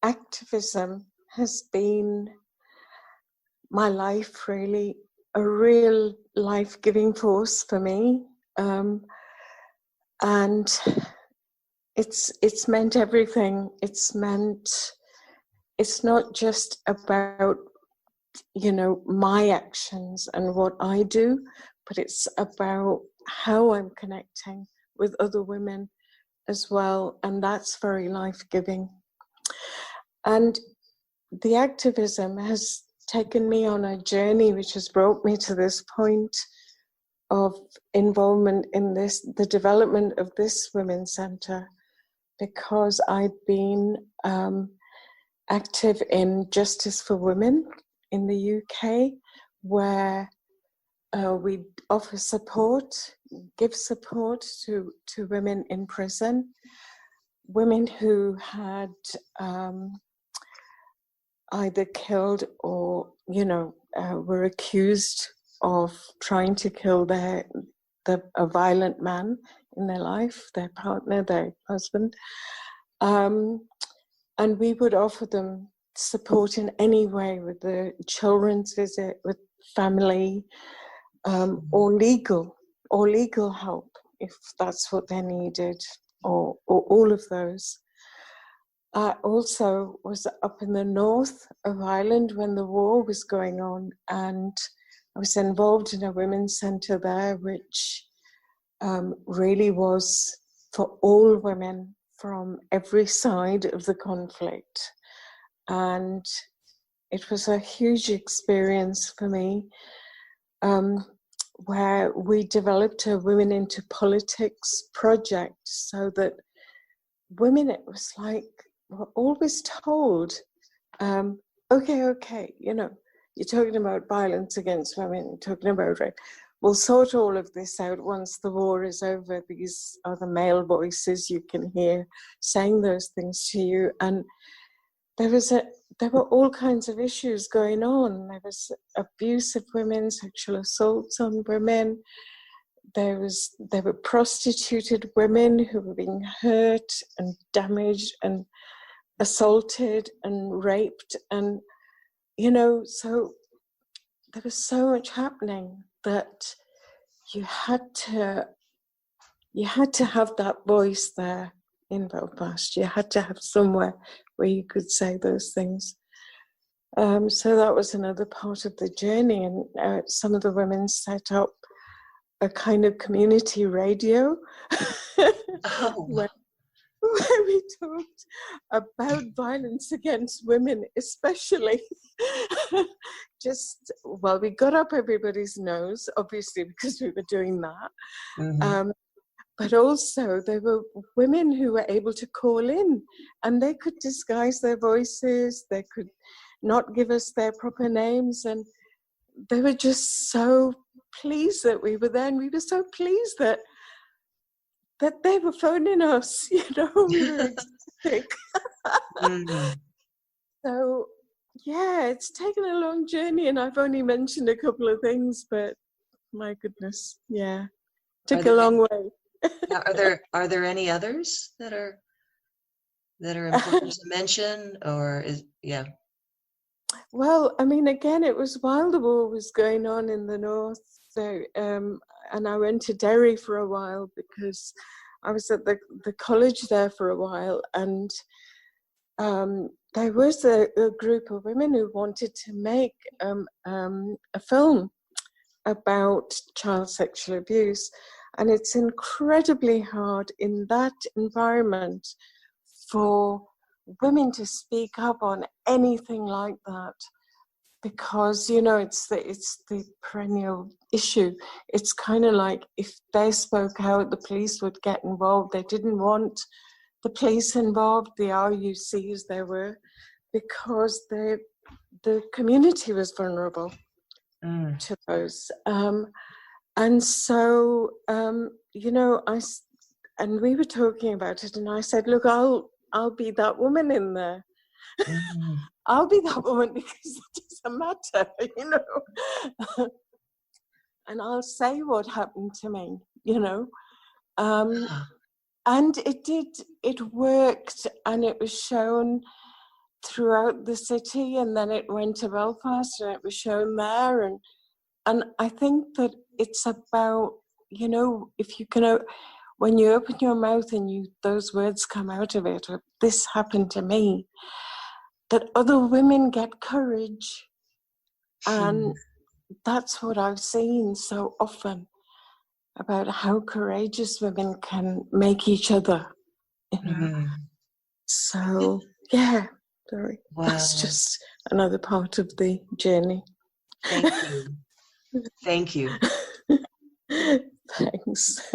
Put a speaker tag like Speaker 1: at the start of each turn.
Speaker 1: activism has been my life, really, a real life-giving force for me. And it's meant everything. It's not just about, my actions and what I do, but it's about how I'm connecting with other women as well. And that's very life-giving. And the activism has taken me on a journey which has brought me to this point of involvement in the development of this women's centre, because I'd been active in Justice for Women in the UK, where we offer support, give support to women in prison, women who had either killed or, were accused of trying to kill a violent man in their life, their partner, their husband. And we would offer them support in any way, with the children's visit, with family, or legal help if that's what they needed, or all of those. I also was up in the north of Ireland when the war was going on, and I was involved in a women's centre there, which really was for all women from every side of the conflict. And it was a huge experience for me, where we developed a Women into Politics project, so that women, it was like, were always told, okay, you're talking about violence against women, you're talking about rape. We'll sort all of this out once the war is over. These are the male voices you can hear saying those things to you. And there were all kinds of issues going on. There was abuse of women, sexual assaults on women. There were prostituted women who were being hurt and damaged and assaulted and raped, and so there was so much happening that you had to have that voice there in Belfast. You had to have somewhere where you could say those things. So that was another part of the journey, and some of the women set up a kind of community radio where we talked about violence against women, especially. We got up everybody's nose, obviously, because we were doing that. Mm-hmm. But also there were women who were able to call in, and they could disguise their voices, they could not give us their proper names, and they were just so pleased that we were there, and we were so pleased that they were phoning us, we were ecstatic. Mm-hmm. So, yeah, it's taken a long journey, and I've only mentioned a couple of things, but my goodness, yeah, took a long way.
Speaker 2: Are there any others that are important to mention, or
Speaker 1: Well, I mean, again, it was while the war was going on in the north, so and I went to Derry for a while because I was at the college there for a while, and there was a group of women who wanted to make a film about child sexual abuse. And it's incredibly hard in that environment for women to speak up on anything like that, because it's the perennial issue. It's kind of like, if they spoke out, the police would get involved. They didn't want the police involved, the RUCs there were, because the community was vulnerable to those. And so, and we were talking about it, and I said, look, I'll be that woman in there. Mm-hmm. I'll be that woman, because it doesn't matter, and I'll say what happened to me, and it worked, and it was shown throughout the city, and then it went to Belfast and it was shown there. And I think that it's about, you know, if you can, when you open your mouth and those words come out of it, or this happened to me, that other women get courage. And that's what I've seen so often about how courageous women can make each other, you know. So, yeah, sorry.
Speaker 2: Wow.
Speaker 1: That's just another part of the journey.
Speaker 2: Thank you. Thank you.
Speaker 1: Thanks.